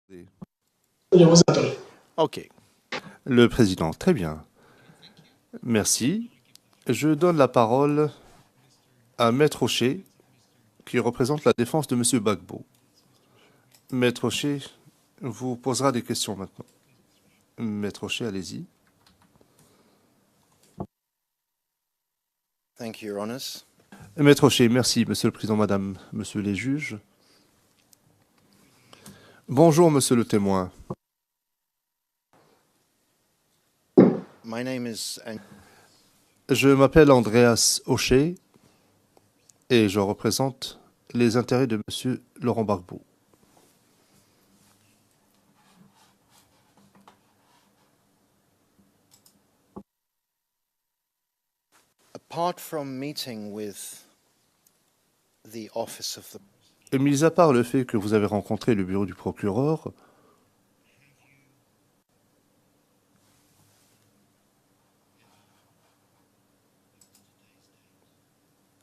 Je vous attends. Ok. Le président, très bien. Merci. Je donne la parole à Maître Rocher, qui représente la défense de M. Gbagbo. Maître Rocher vous posera des questions maintenant. Maître Rocher, allez-y. Thank you, Your Honours. Maître Rocher, merci, Monsieur le Président, Madame, Monsieur les juges. Bonjour, Monsieur le témoin. My name is Je m'appelle Andreas Hocher et je représente les intérêts de Monsieur Laurent Gbagbo. apart from meeting with the office of the Et mis à part le fait que vous avez rencontré le bureau du procureur,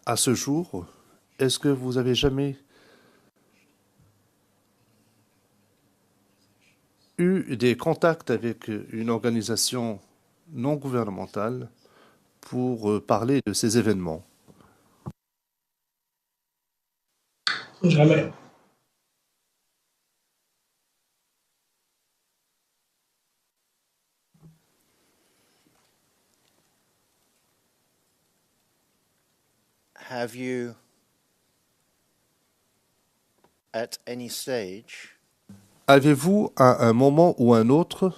à ce jour, est-ce que vous avez jamais eu des contacts avec une organisation non gouvernementale pour parler de ces événements? Jamais. have you at any stage Avez-vous, à un moment ou un autre,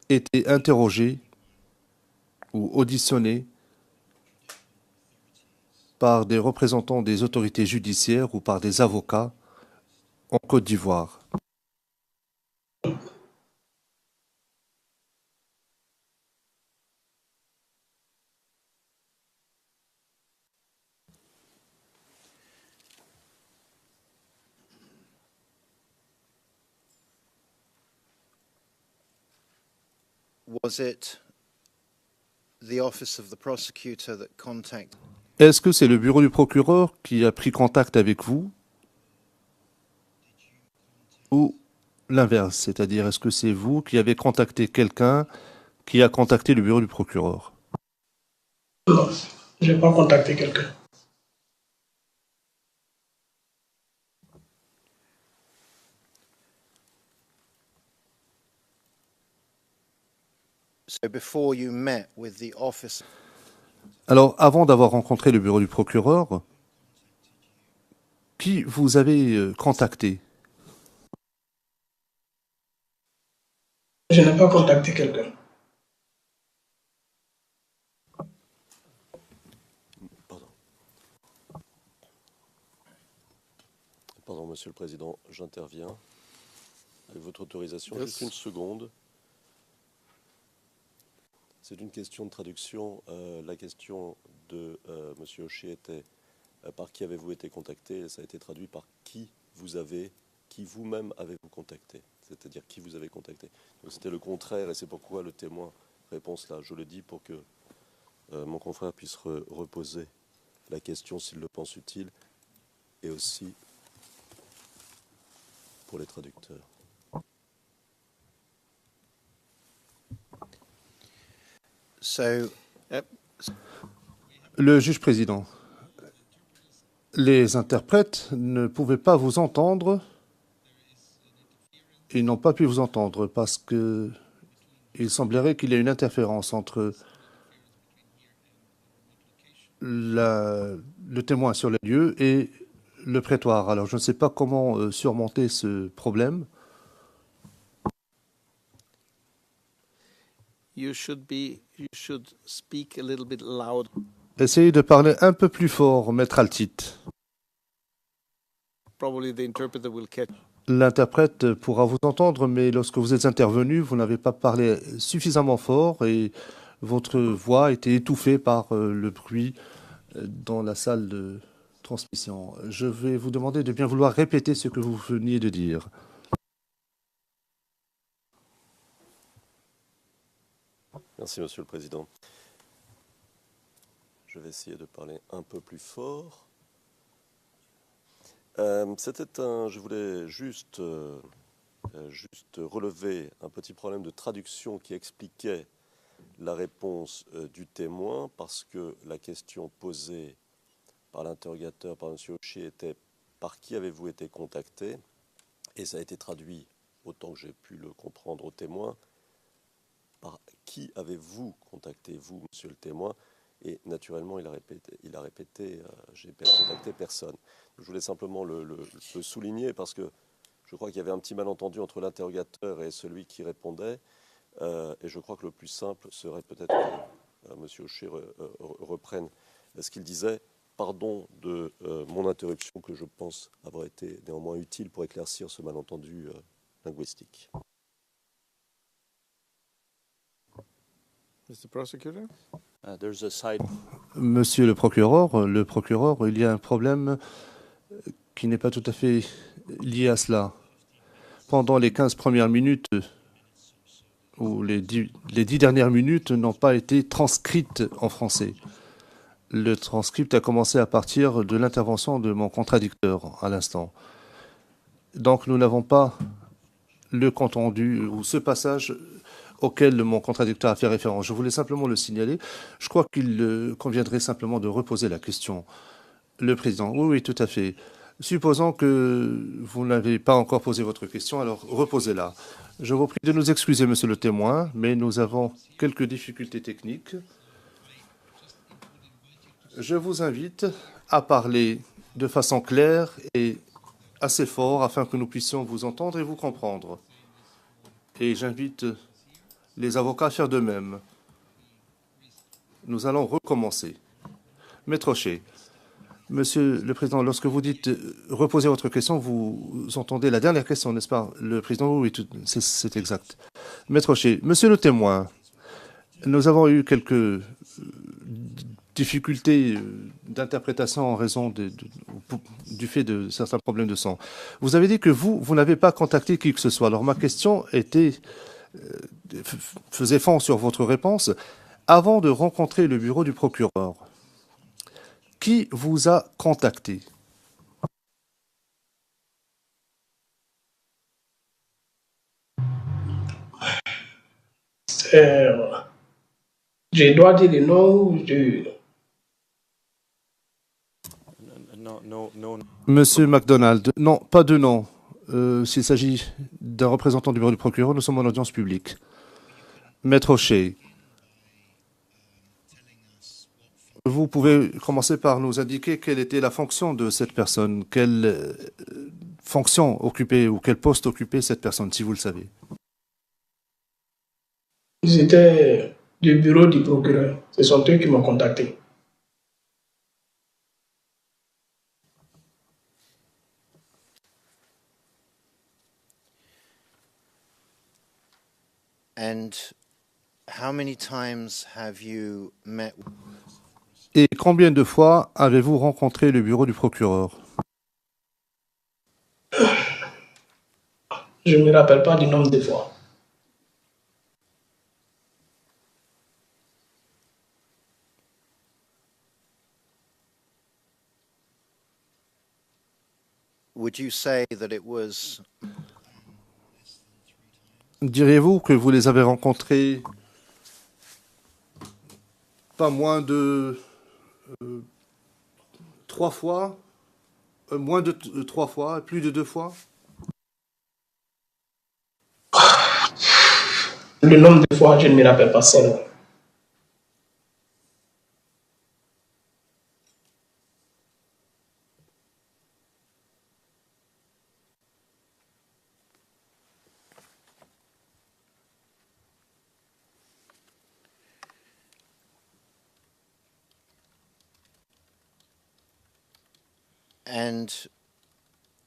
été interrogé ou auditionné par des représentants des autorités judiciaires ou par des avocats en Côte d'Ivoire? was it the office of the prosecutor that contacted Est-ce que c'est le bureau du procureur qui a pris contact avec vous ou l'inverse? C'est-à-dire, est-ce que c'est vous qui avez contacté quelqu'un qui a contacté le bureau du procureur? Non, je n'ai pas contacté quelqu'un. so before you met with the office Alors, avant d'avoir rencontré le bureau du procureur, qui vous avez contacté? Je n'ai pas contacté quelqu'un. Pardon, Monsieur le Président, j'interviens. Avec votre autorisation, Yes. juste une seconde. C'est une question de traduction. La question de Monsieur Hocher était par qui avez-vous été contacté? Ça a été traduit par qui vous-même avez-vous contacté? C'est-à-dire qui vous avez contacté. Donc c'était le contraire et c'est pourquoi le témoin répond cela. Je le dis pour que mon confrère puisse reposer la question s'il le pense utile et aussi pour les traducteurs. so Le juge président. Les interprètes ne pouvaient pas vous entendre. Ils n'ont pas pu vous entendre parce que il semblerait qu'il y ait une interférence entre le témoin sur les lieux et le prétoire. Alors je ne sais pas comment surmonter ce problème. You should speak a little bit loud. Essayez de parler un peu plus fort, maître Altit. Probably the interpreter will catch. L'interprète pourra vous entendre, mais lorsque vous êtes intervenu, vous n'avez pas parlé suffisamment fort et votre voix a été étouffée par le bruit dans la salle de transmission. Je vais vous demander de bien vouloir répéter ce que vous veniez de dire. Merci, Monsieur le Président. Je vais essayer de parler un peu plus fort. Je voulais juste relever un petit problème de traduction qui expliquait la réponse du témoin, parce que la question posée par l'interrogateur, par M. Hocher, était par qui avez-vous été contacté? Et ça a été traduit, autant que j'ai pu le comprendre, au témoin, par qui avez-vous contacté, vous, monsieur le témoin? Et naturellement, il a répété j'ai contacté personne. Je voulais simplement le souligner parce que je crois qu'il y avait un petit malentendu entre l'interrogateur et celui qui répondait. Et je crois que le plus simple serait peut-être que M. Hocher reprenne ce qu'il disait. Pardon de mon interruption, que je pense avoir été néanmoins utile pour éclaircir ce malentendu linguistique. Mr. Prosecutor? There's a side. Monsieur le procureur, il y a un problème qui n'est pas tout à fait lié à cela. Pendant les 15 premières minutes, ou les 10 dernières minutes n'ont pas été transcrites en français. Le transcript a commencé à partir de l'intervention de mon contradicteur à l'instant. Donc nous n'avons pas le compte rendu ou ce passage auquel mon contradicteur a fait référence. Je voulais simplement le signaler. Je crois qu'il conviendrait simplement de reposer la question. Le président, oui, tout à fait. Supposons que vous n'avez pas encore posé votre question, alors reposez-la. Je vous prie de nous excuser, monsieur le témoin, mais nous avons quelques difficultés techniques. Je vous invite à parler de façon claire et assez fort afin que nous puissions vous entendre et vous comprendre. Et j'invite les avocats à faire de même. Nous allons recommencer. Maître Hocher, monsieur le président, lorsque vous dites reposer votre question, vous entendez la dernière question, n'est-ce pas? Le président, oui, c'est exact. Maître Hocher, monsieur le témoin, nous avons eu quelques difficultés d'interprétation en raison du fait de certains problèmes de sang. Vous avez dit que vous n'avez pas contacté qui que ce soit. Alors ma question faisait fond sur votre réponse. Avant de rencontrer le bureau du procureur, qui vous a contacté? Je dois dire le nom de... No. Monsieur MacDonald, non, pas de nom. S'il s'agit d'un représentant du bureau du procureur, nous sommes en audience publique. Maître Hocher, vous pouvez commencer par nous indiquer quelle était la fonction de cette personne, quelle fonction occupait ou quel poste occupait cette personne, si vous le savez. Ils étaient du bureau du procureur. Ce sont eux qui m'ont contacté. And how many times have you met? Et combien de fois avez-vous rencontré le bureau du procureur? Je ne me rappelle pas du nombre de fois. Would you say that it was Diriez-vous que vous les avez rencontrés pas moins de 3 fois, moins de 3 fois, plus de 2 fois? Le nombre de fois, je ne me rappelle pas seulement. and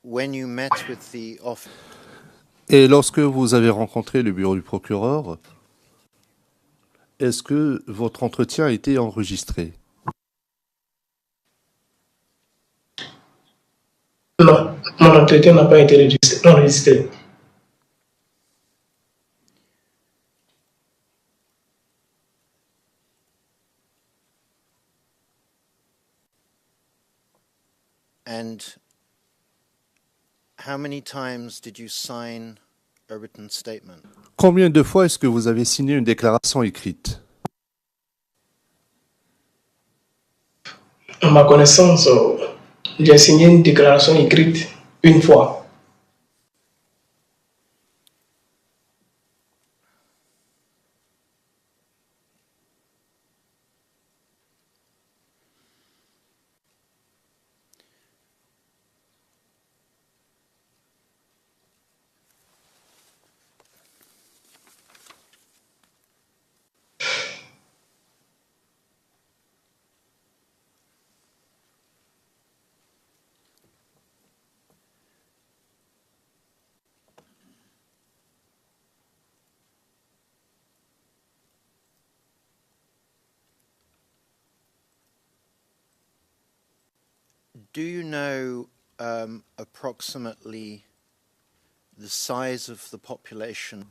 when you met with the office? Et lorsque vous avez rencontré le bureau du procureur, est-ce que votre entretien a été enregistré? Non, mon entretien n'a pas été enregistré. And how many times did you sign a written statement? Combien de fois est-ce que vous avez signé une déclaration écrite? À ma connaissance, j'ai signé une déclaration écrite une fois. Do you know approximately the size of the population?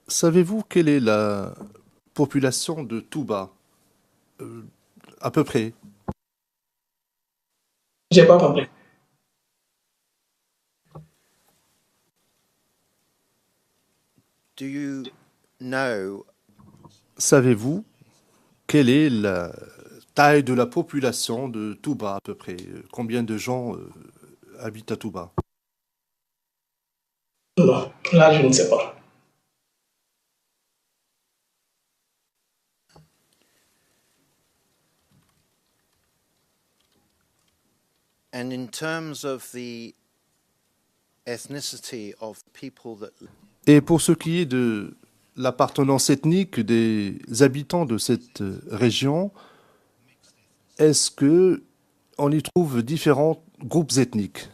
Savez-vous quelle est la population de Touba? À peu près. J'ai pas compris. Do you know Savez-vous quelle est la taille de la population de Touba à peu près? Combien de gens habitent à Touba? Non, là, je ne sais pas. and in terms of the ethnicity of people that Et pour ce qui est de l'appartenance ethnique des habitants de cette région, est-ce que on y trouve différents groupes ethniques?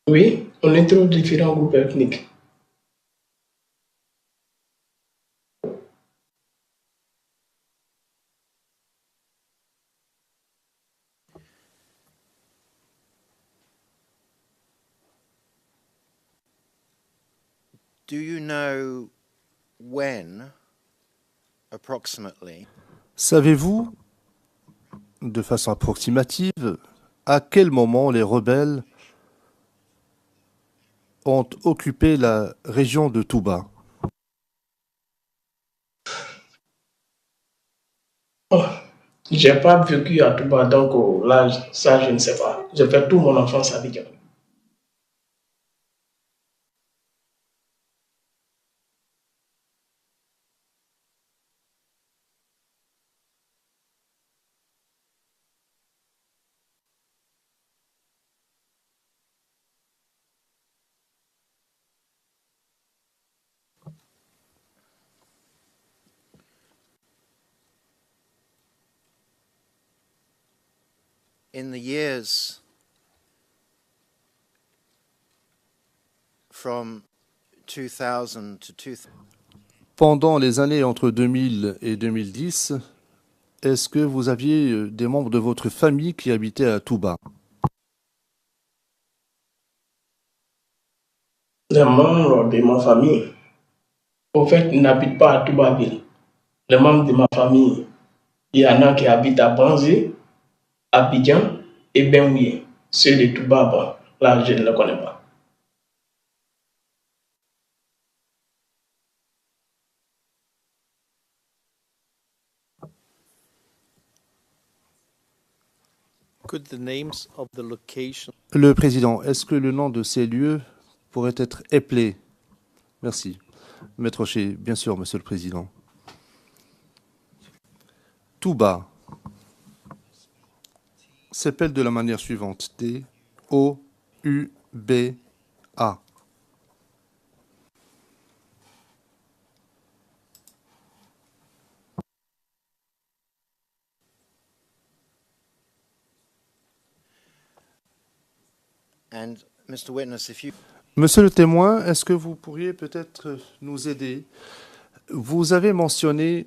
Oui, on y trouve différents groupes ethniques. do you know when approximately Savez-vous, de façon approximative, à quel moment les rebelles ont occupé la région de Touba? Oh, j'ai pas vécu à Touba, donc là, ça, je ne sais pas. J'ai fait toute mon enfance à Abidjan. in the years from 2000 to 2000 Pendant les années entre 2000 et 2010, est-ce que vous aviez des membres de votre famille qui habitaient à Touba? Les membres de ma famille, au fait, n'habitent pas à Touba-Ville. Les membres de ma famille, il y en a qui habitent à Banzi, Abidjan et Benouye. Ceux de Touba, bon, là, je ne les connais pas. Could the names of the location Le président, est-ce que le nom de ces lieux pourrait être appelé? Merci. Maître Rocher, bien sûr, monsieur le président. Touba s'appelle de la manière suivante. T-O-U-B-A. and Mr. Witness, if you Monsieur le témoin, est-ce que vous pourriez peut-être nous aider? Vous avez mentionné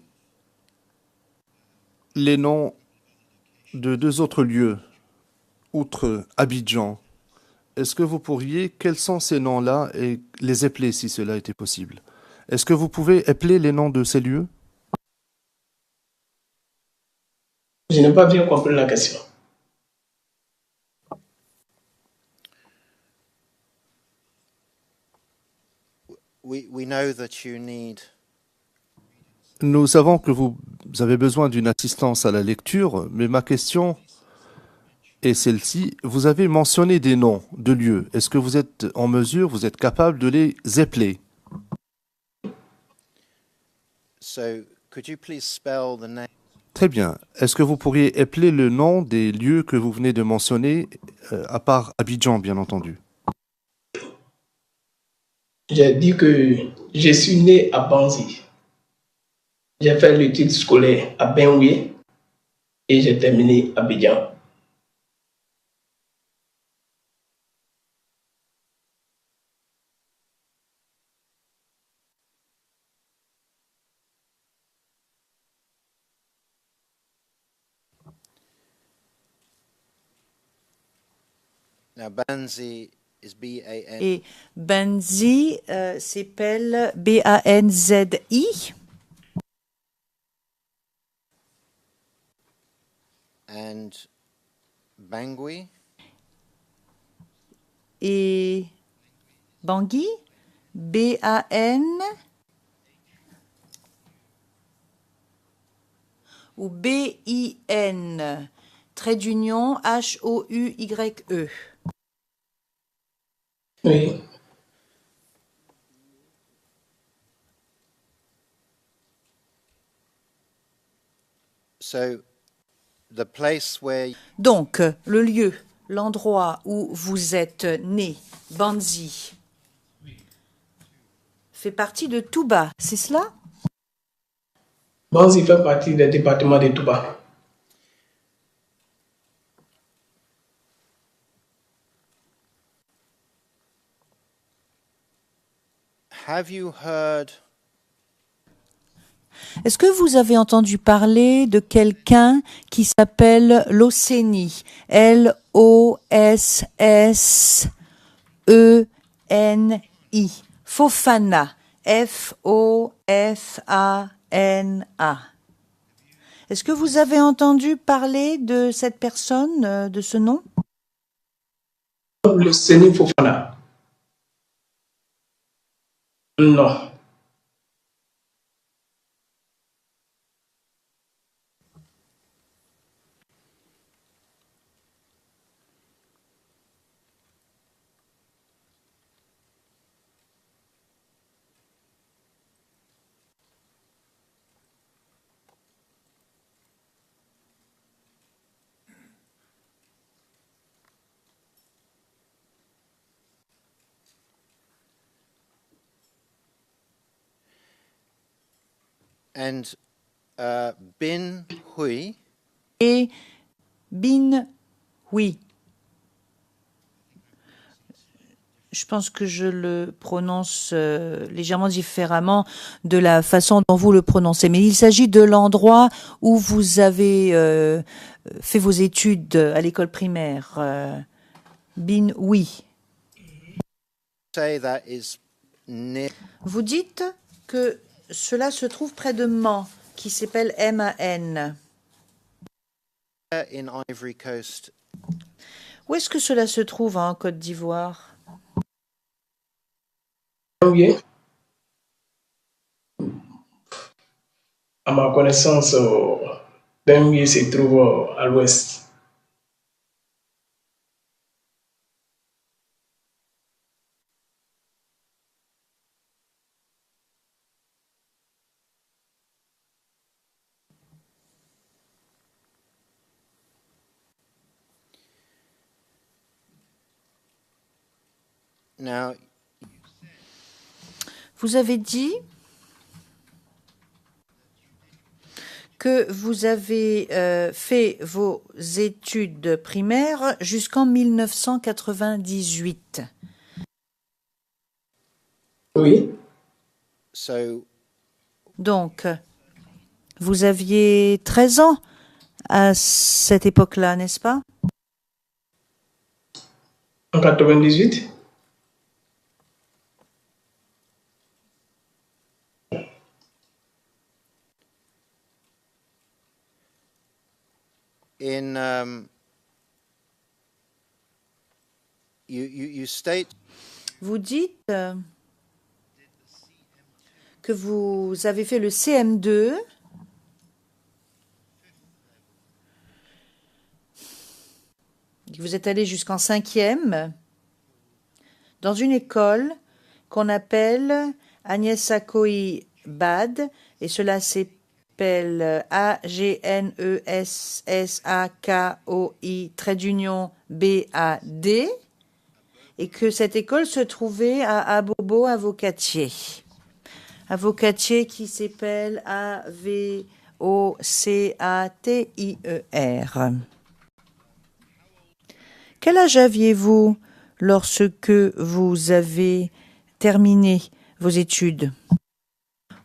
les noms de deux autres lieux, outre Abidjan. Est-ce que vous pourriez, quels sont ces noms-là et les appeler si cela était possible? Est-ce que vous pouvez appeler les noms de ces lieux? Je n'ai pas bien compris la question. we know that you need Nous savons que vous avez besoin d'une assistance à la lecture, mais ma question est celle-ci. Vous avez mentionné des noms de lieux. Est-ce que vous êtes en mesure, vous êtes capable de les épeler? so could you please spell the name Très bien. Est-ce que vous pourriez épeler le nom des lieux que vous venez de mentionner, à part Abidjan, bien entendu? J'ai dit que je suis né à Banzi. J'ai fait l'étude scolaire à Benoué et j'ai terminé à Abidjan. now Banzi is B-A-N Et Banzi s'appelle B-A-N-Z-I. and Bangui Et Bangui, B-A-N ou B-I-N, trait d'union H-O-U-Y-E. Oui. so the place where Donc, le lieu, l'endroit où vous êtes né, Banzi, fait partie de Touba, c'est cela? Banzi fait partie du département de Touba. have you heard Est-ce que vous avez entendu parler de quelqu'un qui s'appelle Loseni? L-O-S-S-E-N-I. Fofana. F-O-F-A-N-A. Est-ce que vous avez entendu parler de cette personne, de ce nom? Le Seni Fofana. Non. and Bin Hui Et Bin Hui. Je pense que je le prononce légèrement différemment de la façon dont vous le prononcez. Mais il s'agit de l'endroit où vous avez fait vos études à l'école primaire. Bin Hui. say that is near Vous dites que cela se trouve près de Man, qui s'appelle M-A-N. in Ivory Coast Où est-ce que cela se trouve en Côte d'Ivoire? Benoué, à ma connaissance, Benoué se trouve à l'ouest. now Vous avez dit que vous avez fait vos études primaires jusqu'en 1998. Oui. so Donc, vous aviez 13 ans à cette époque-là, n'est-ce pas? En 98. in you state Vous dites que vous avez fait le CM2. Vous êtes allé jusqu'en 5e dans une école qu'on appelle Agnès Sakoi Bad, et cela s'appelle AGNESSAKOI-BAD, et que cette école se trouvait à Abobo, à Vocatier. À Vocatier qui s'appelle AVOCATIER. Quel âge aviez-vous lorsque vous avez terminé vos études?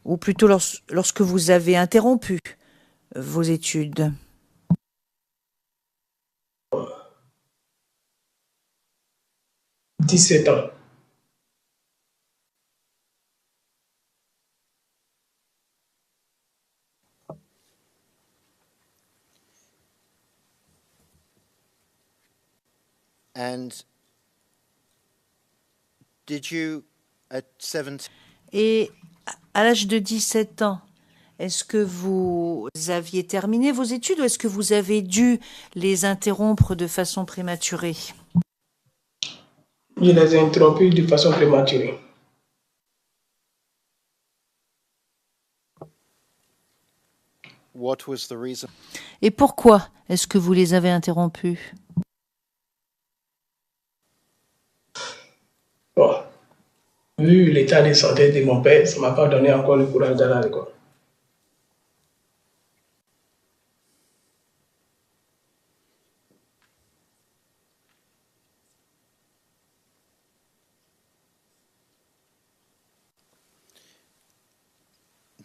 Ou plutôt lorsque vous avez interrompu vos études? « 17 ans. And did you, at 17, Et à l'âge de 17 ans, est-ce que vous aviez terminé vos études ou est-ce que vous avez dû les interrompre de façon prématurée? Je les ai interrompus de façon prématurée. what was the reason? Et pourquoi est-ce que vous les avez interrompus? Bon, vu l'état de santé de mon père, ça ne m'a pas donné encore le courage d'aller à l'école.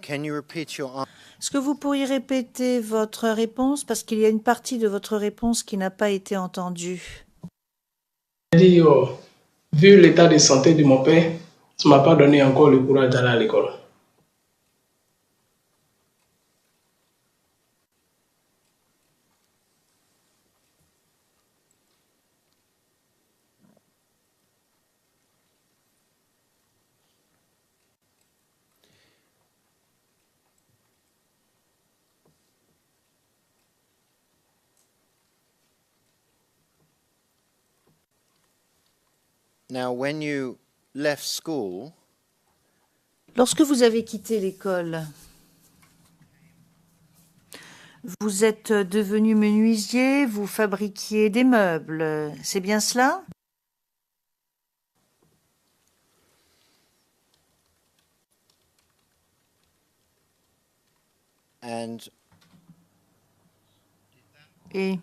Can you repeat your answer? Est-ce que vous pourriez répéter votre réponse parce qu'il y a une partie de votre réponse qui n'a pas été entendue? J'ai dit, vu l'état de santé de mon père, ça ne m'a pas donné encore le courage d'aller à l'école. Now, when you left school, Lorsque vous avez quitté l'école, vous êtes devenu menuisier, vous fabriquiez des meubles, c'est bien cela? and Et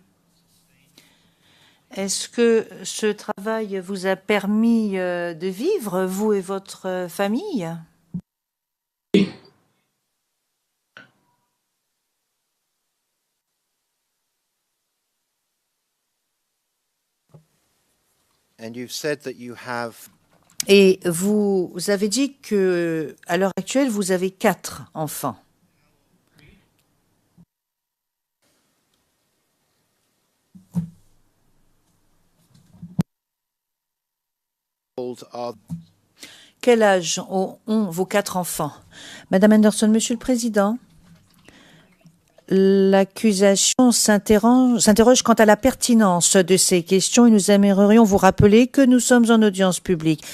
est-ce que ce travail vous a permis de vivre, vous et votre famille? you've said that you have Et vous avez dit que, à l'heure actuelle, vous avez 4 enfants. old are Quel âge ont vos 4 enfants? Madame Anderson, Monsieur le Président, l'accusation s'interroge quant à la pertinence de ces questions et nous aimerions vous rappeler que nous sommes en audience publique.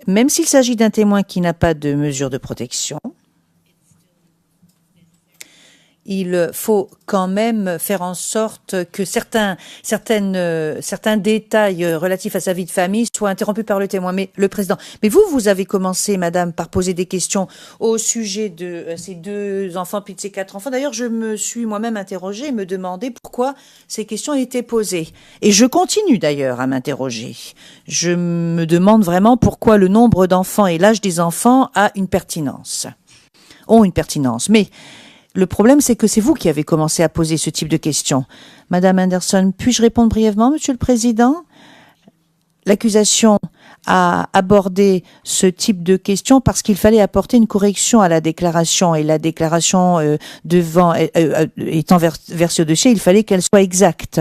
Même s'il s'agit d'un témoin qui n'a pas de mesure de protection, il faut quand même faire en sorte que certains détails relatifs à sa vie de famille soient interrompus par le témoin. Mais le président, vous avez commencé, madame, par poser des questions au sujet de ces 2 enfants puis de ces 4 enfants. D'ailleurs, je me suis moi-même interrogée et me demandé pourquoi ces questions étaient posées. Et je continue d'ailleurs à m'interroger. Je me demande vraiment pourquoi le nombre d'enfants et l'âge des enfants ont une pertinence. Mais le problème, c'est que c'est vous qui avez commencé à poser ce type de questions. Madame Anderson, puis-je répondre brièvement, Monsieur le Président? l'accusation a abordé ce type de questions parce qu'il fallait apporter une correction à la déclaration et la déclaration étant versée au dossier, il fallait qu'elle soit exacte.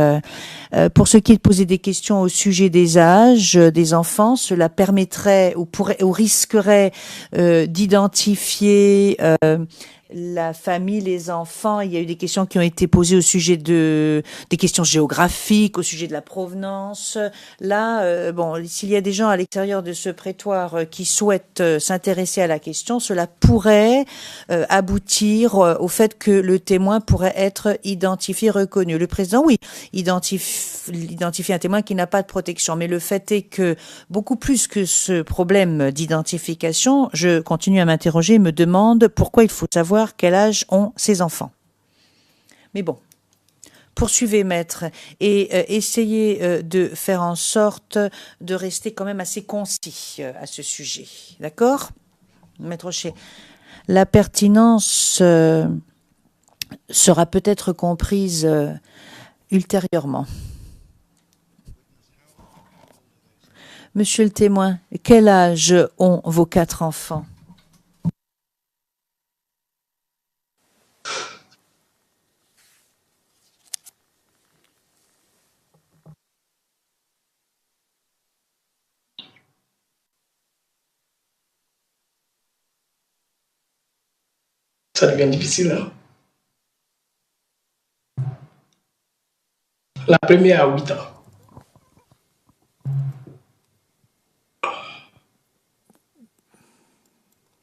Pour ce qui est de poser des questions au sujet des âges des enfants, cela permettrait ou risquerait d'identifier la famille, les enfants. Il y a eu des questions qui ont été posées au sujet des questions géographiques, au sujet de la provenance. Là, s'il y a des gens à l'extérieur de ce prétoire qui souhaitent s'intéresser à la question, cela pourrait aboutir au fait que le témoin pourrait être identifié, reconnu. Le président, oui, identifie un témoin qui n'a pas de protection. Mais le fait est que beaucoup plus que ce problème d'identification, je continue à m'interroger et me demande pourquoi il faut savoir quel âge ont ces enfants. Mais bon, poursuivez, maître, et essayez de faire en sorte de rester quand même assez concis à ce sujet. D'accord, maître Rocher? La pertinence sera peut-être comprise ultérieurement. Monsieur le témoin, quel âge ont vos 4 enfants? Ça devient difficile. Hein? La première a 8 ans.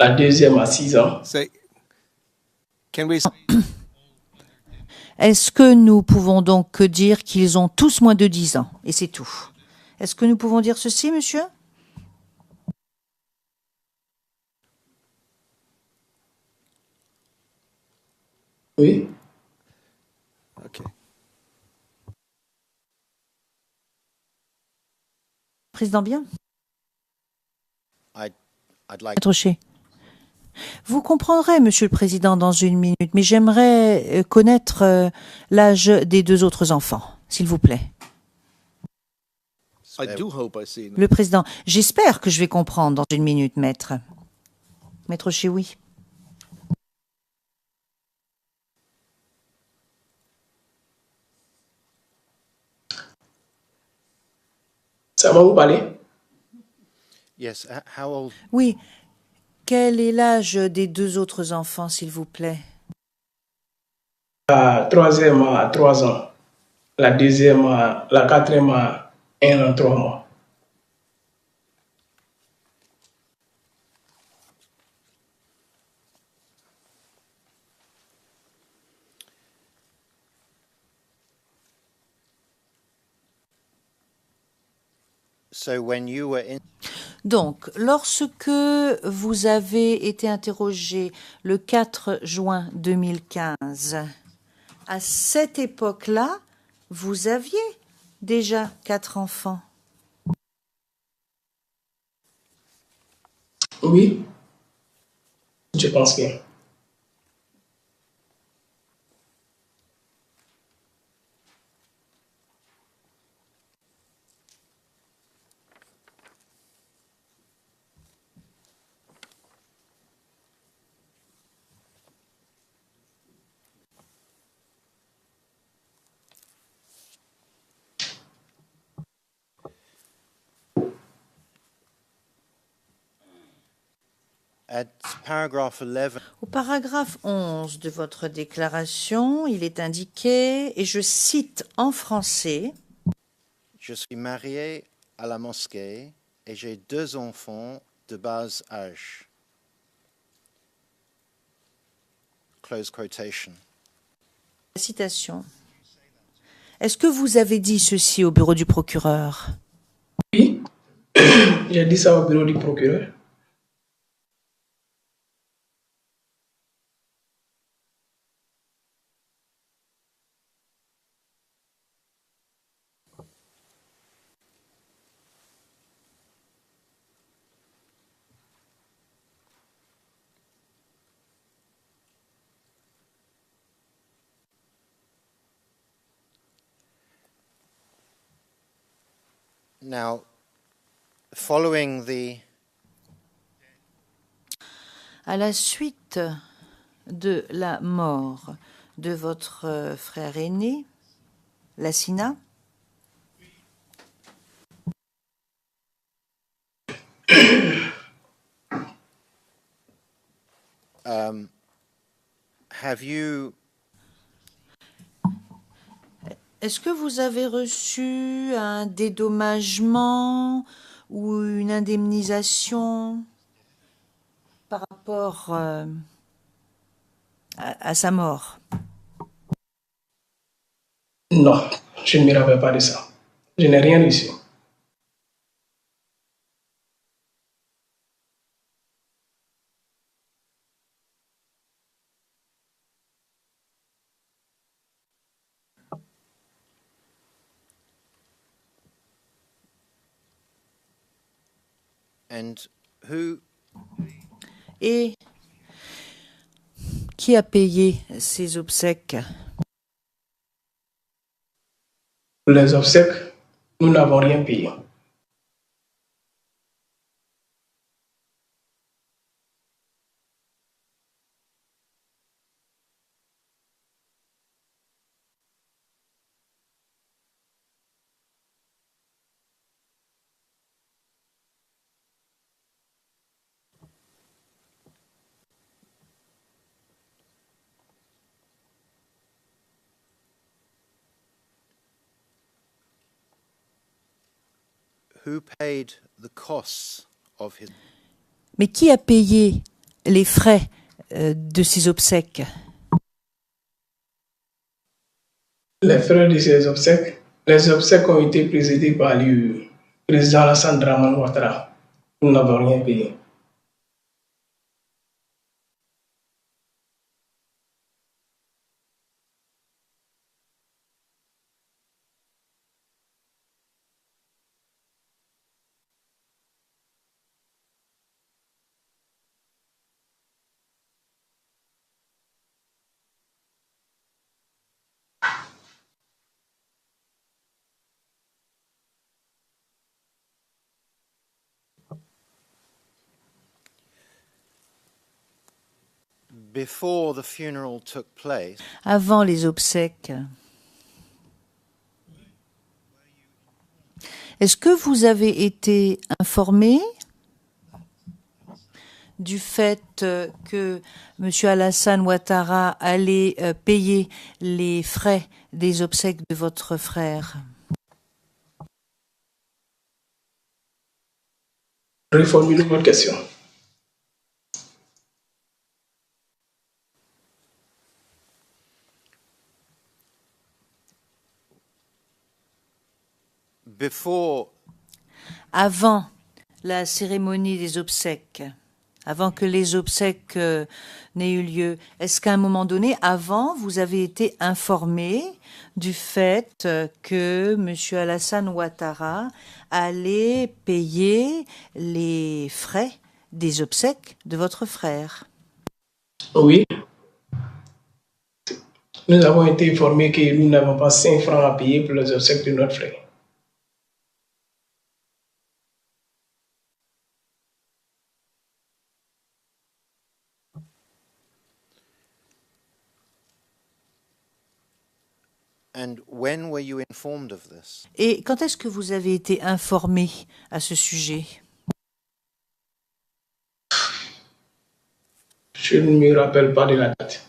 La deuxième a 6 ans. Say, can we Est-ce que nous pouvons donc dire qu'ils ont tous moins de 10 ans? Et c'est tout. Est-ce que nous pouvons dire ceci, monsieur? Oui. Okay. Président Bien? I'd like Maître Rocher. Vous comprendrez, monsieur le président, dans une minute, mais j'aimerais connaître l'âge des 2 autres enfants, s'il vous plaît. I do hope I see. Le président, j'espère que je vais comprendre dans une minute, maître. Maître Rocher, oui. Ça va vous parler? yes. How old? Oui. Quel est l'âge des 2 autres enfants, s'il vous plaît? La troisième a 3 ans. La quatrième a 1 an, 3 mois. So when you were in, Donc, lorsque vous avez été interrogé le 4 juin 2015, à cette époque-là, vous aviez déjà 4 enfants. Oui, je pense bien. at paragraph 11, Au paragraphe 11 de votre déclaration, il est indiqué, et je cite en français, je suis marié à la mosquée et j'ai 2 enfants de bas âge. Close quotation. la citation. Est-ce que vous avez dit ceci au bureau du procureur? Oui, j'ai dit ça au bureau du procureur. Now, Following the À la suite de la mort de votre frère aîné, Lassina, have you est-ce que vous avez reçu un dédommagement ou une indemnisation par rapport à sa mort? Non, je ne me rappelle pas de ça. Je n'ai rien reçu. and who Et qui a payé ces obsèques? Pour les obsèques, nous n'avons rien payé. who paid the costs of his Mais qui a payé les frais de ces obsèques? Les frais de ces obsèques, les obsèques ont été présidées par le président Alassane Dramane Ouattara. Nous n'avons rien payé. before the funeral took place. Avant les obsèques, est-ce que vous avez été informé du fait que M. Alassane Ouattara allait payer les frais des obsèques de votre frère? Reformulez votre question. Before Avant la cérémonie des obsèques, avant que les obsèques n'aient eu lieu, est-ce qu'à un moment donné, avant, vous avez été informé du fait que M. Alassane Ouattara allait payer les frais des obsèques de votre frère? Oui. Nous avons été informés que nous n'avons pas 5 francs à payer pour les obsèques de notre frère. and when were you informed of this? Et quand est-ce que vous avez été informé à ce sujet? Je ne me rappelle pas de la date.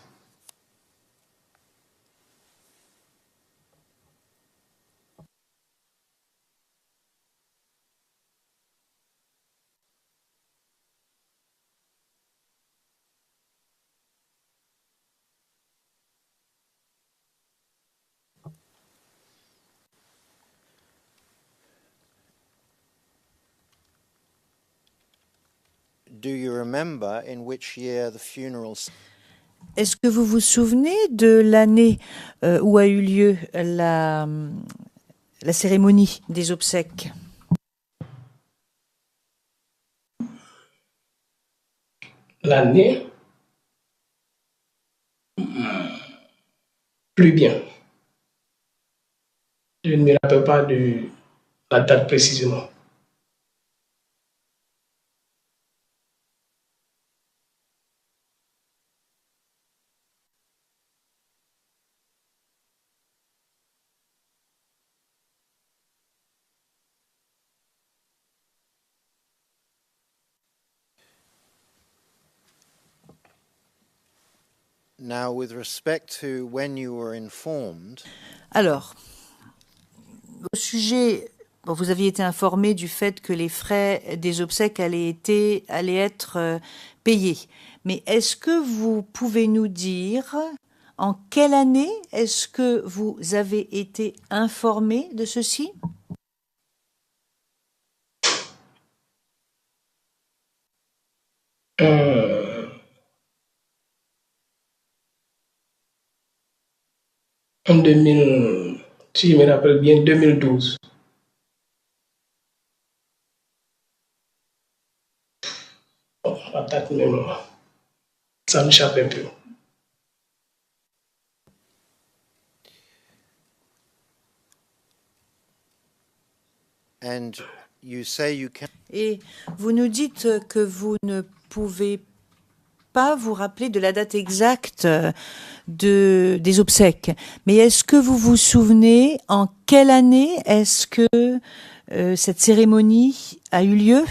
Do you remember in which year the funeral? Est-ce que vous vous souvenez de l'année où a eu lieu la cérémonie des obsèques? L'année, plus bien. Je ne me rappelle pas de la date précisément. Now, with respect to when you were informed, Alors, au sujet, bon, vous aviez été informé du fait que les frais des obsèques allaient être payés. Mais est-ce que vous pouvez nous dire en quelle année est-ce que vous avez été informé de ceci? Euh, En 2000, si je me rappelle bien, 2012. Bon, la date même, ça m'échappe un peu. and you say you can. Et vous nous dites que vous ne pouvez pas vous rappeler de la date exacte des obsèques. Mais est-ce que vous vous souvenez en quelle année est-ce que cette cérémonie a eu lieu?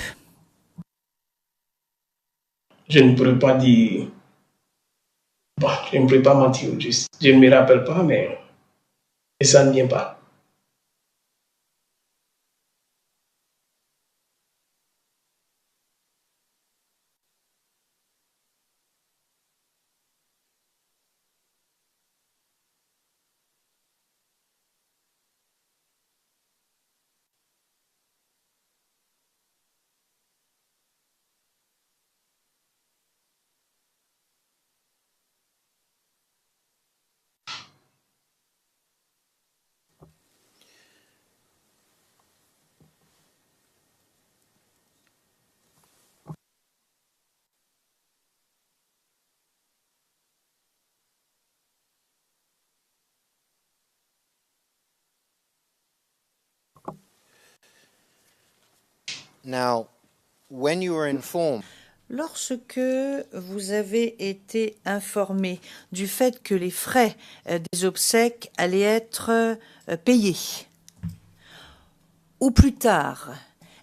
Je ne pourrais pas dire. Bon, je ne pourrais pas mentir juste. Je ne me rappelle pas, mais ça ne vient pas. Now, when you were informed, Lorsque vous avez été informé du fait que les frais des obsèques allaient être payés, ou plus tard,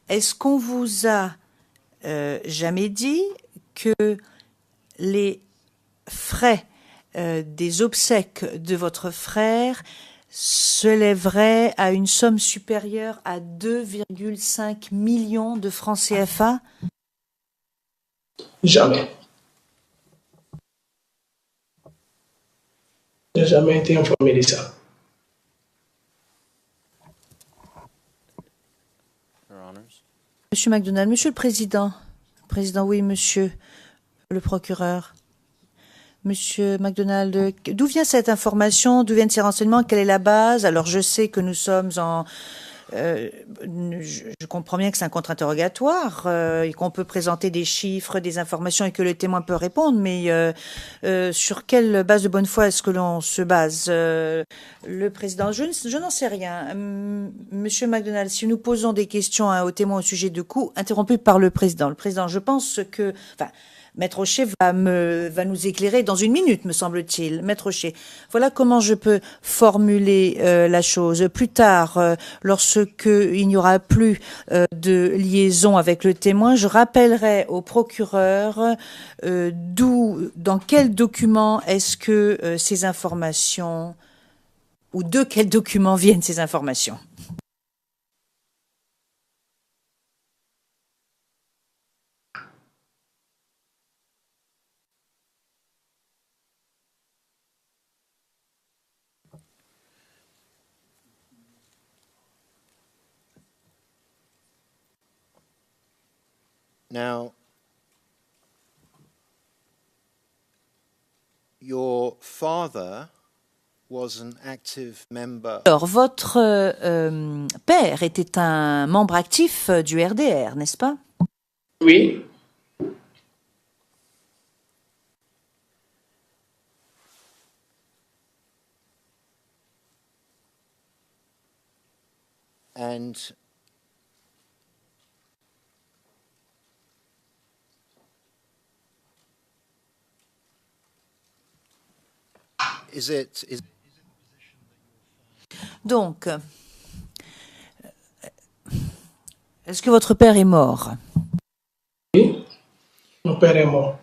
est-ce qu'on vous a jamais dit que les frais des obsèques de votre frère s'élèveraient à une somme supérieure à 2,5 millions de francs CFA? Jamais. Je n'ai jamais été informé de ça. Your Honors? Monsieur MacDonald, Monsieur le Président. Président, oui, Monsieur le procureur. Monsieur MacDonald, d'où vient cette information? D'où viennent ces renseignements? Quelle est la base? Alors, je sais que nous sommes en... je comprends bien que c'est un contre-interrogatoire et qu'on peut présenter des chiffres, des informations et que le témoin peut répondre, mais sur quelle base de bonne foi est-ce que l'on se base? Le président, je n'en sais rien. Monsieur MacDonald, si nous posons des questions au témoin au sujet de coups, interrompus par le président. Le président, je pense que... Enfin, Maître Rocher va nous éclairer dans une minute, me semble-t-il. Maître Rocher, voilà comment je peux formuler la chose. Plus tard, lorsque il n'y aura plus de liaison avec le témoin, je rappellerai au procureur dans quel document est-ce que ces informations, ou de quel document viennent ces informations. Now, your father was an active member. Alors, votre père était un membre actif du RDR, n'est-ce pas? Oui. And is Donc, est-ce que votre père est mort? Oui. Mon père est mort.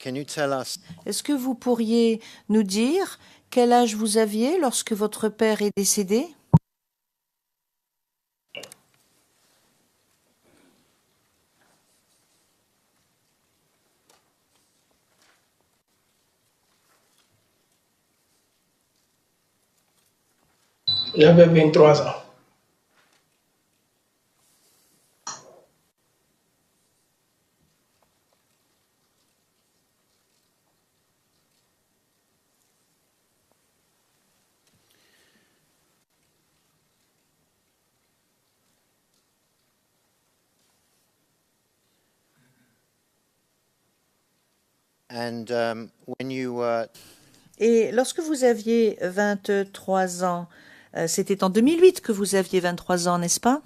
Can you tell us Est-ce que vous pourriez nous dire quel âge vous aviez lorsque votre père est décédé? J'avais 23 ans. and when you were Et lorsque vous aviez 23 ans, c'était en 2008 que vous aviez 23 ans, n'est-ce pas?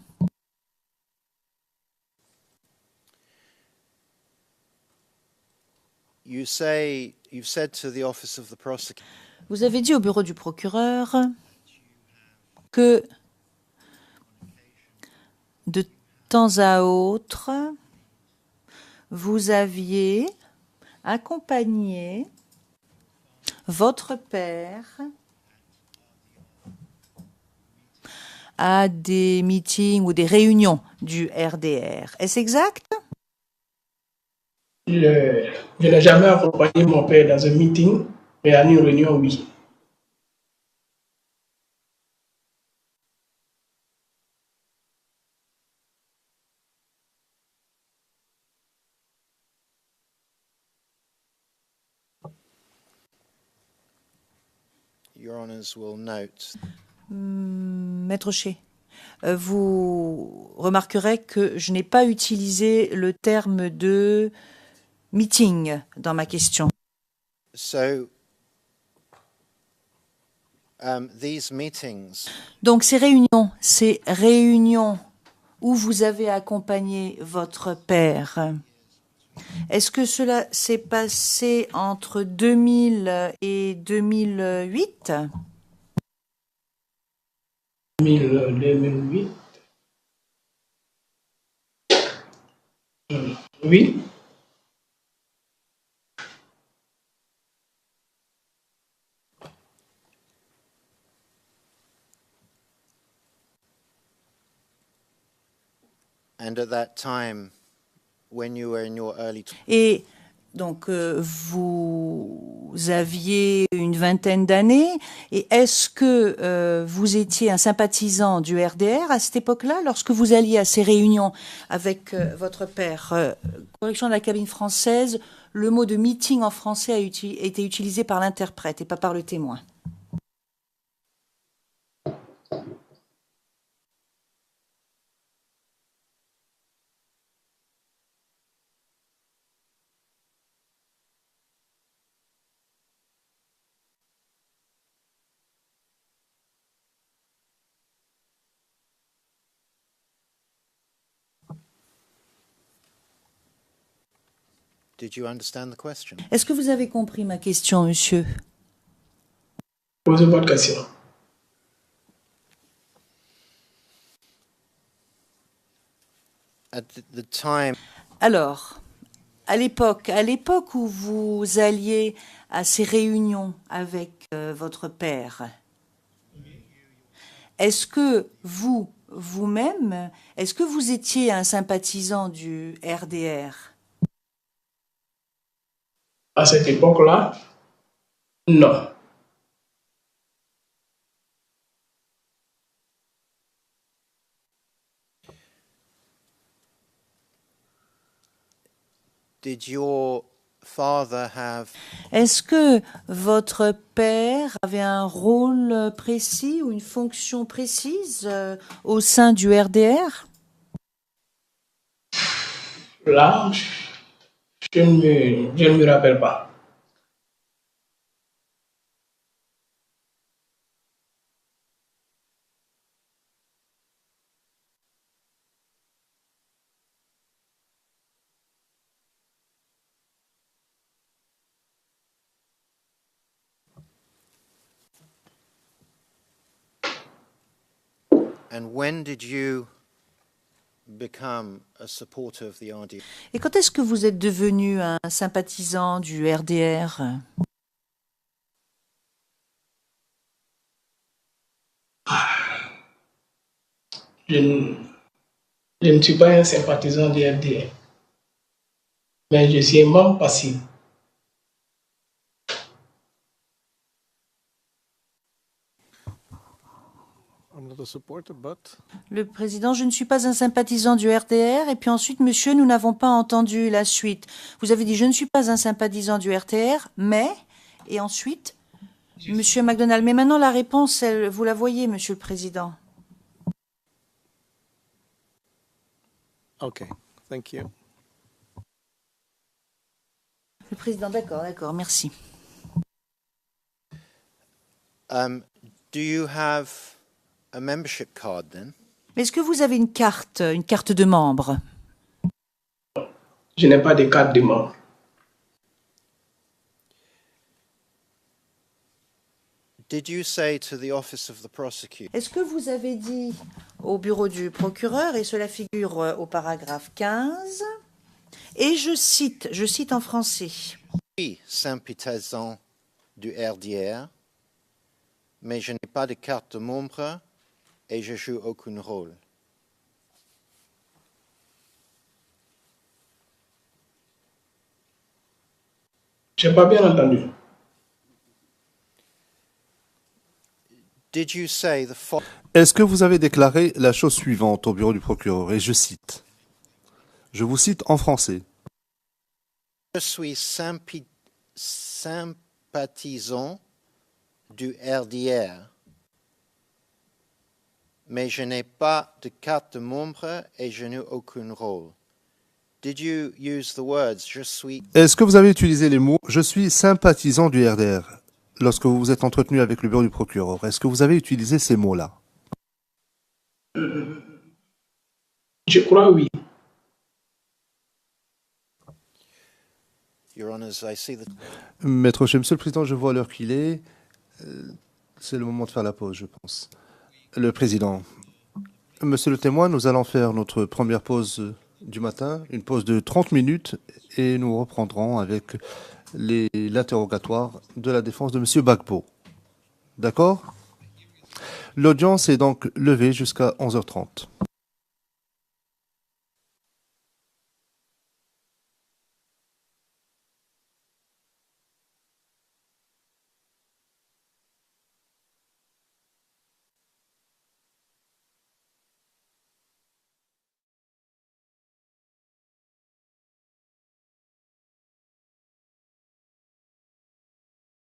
you've said to the office of the prosecutor Vous avez dit au bureau du procureur que de temps à autre, vous aviez accompagné votre père à des meetings ou des réunions du RDR. Est-ce exact? Je n'ai jamais accompagné mon père dans un meeting, mais à une réunion, oui. Your Honours will note Maître Chez, vous remarquerez que je n'ai pas utilisé le terme de meeting dans ma question. so these meetings Donc ces réunions où vous avez accompagné votre père, est-ce que cela s'est passé entre 2000 et 2008? 2008. Oui. and at that time when you were in your early Et donc, vous aviez une vingtaine d'années. Et est-ce que vous étiez un sympathisant du RDR à cette époque-là, lorsque vous alliez à ces réunions avec votre père? Correction de la cabine française, le mot de meeting en français a été utilisé par l'interprète et pas par le témoin. Did you understand the question? Est-ce que vous avez compris ma question, monsieur? Posez votre question. At the time Alors, à l'époque où vous alliez à ces réunions avec votre père, est-ce que vous-même, est-ce que vous étiez un sympathisant du RDR? À cette époque-là, non. did your father have Est-ce que votre père avait un rôle précis ou une fonction précise au sein du RDR? Là, je ne me rappelle pas. and when did you become a supporter of the RDR? Et quand est-ce que vous êtes devenu un sympathisant du RDR? Je ne suis pas un sympathisant du FDR, mais je suis un membre passif. I'm not a supporter, but Le président, je ne suis pas un sympathisant du RDR. Et puis ensuite, monsieur, nous n'avons pas entendu la suite. Vous avez dit, je ne suis pas un sympathisant du RDR, mais... Et ensuite, monsieur McDonald. Mais maintenant, la réponse, vous la voyez, monsieur le président. okay. Thank you. Le président, d'accord, merci. Do you have a membership card then? Mais est-ce que vous avez une carte de membre? Je n'ai pas de carte de membre. Did you say to the office of the prosecutor, Est-ce que vous avez dit au bureau du procureur, et cela figure au paragraphe 15, et je cite en français, je suis sympathisant du RDR, mais je n'ai pas de carte de membre et je joue aucun rôle. Je n'ai pas bien entendu. Did you say the Est-ce que vous avez déclaré la chose suivante au bureau du procureur? Et je cite. Je vous cite en français. Je suis sympathisant du RDR, mais je n'ai pas de carte de membre et je n'ai aucun rôle. Did you use the words je suis? Est-ce que vous avez utilisé les mots « Je suis sympathisant du RDR » lorsque vous vous êtes entretenu avec le bureau du procureur? Est-ce que vous avez utilisé ces mots-là? Je crois oui. Your Honours, I see that. Maître Rocher, Monsieur le Président, je vois l'heure qu'il est. C'est le moment de faire la pause, je pense. Le Président. Monsieur le témoin, nous allons faire notre première pause du matin, une pause de 30 minutes, et nous reprendrons avec l'interrogatoire de la défense de Monsieur Gbagbo. D'accord? L'audience est donc levée jusqu'à 11h30.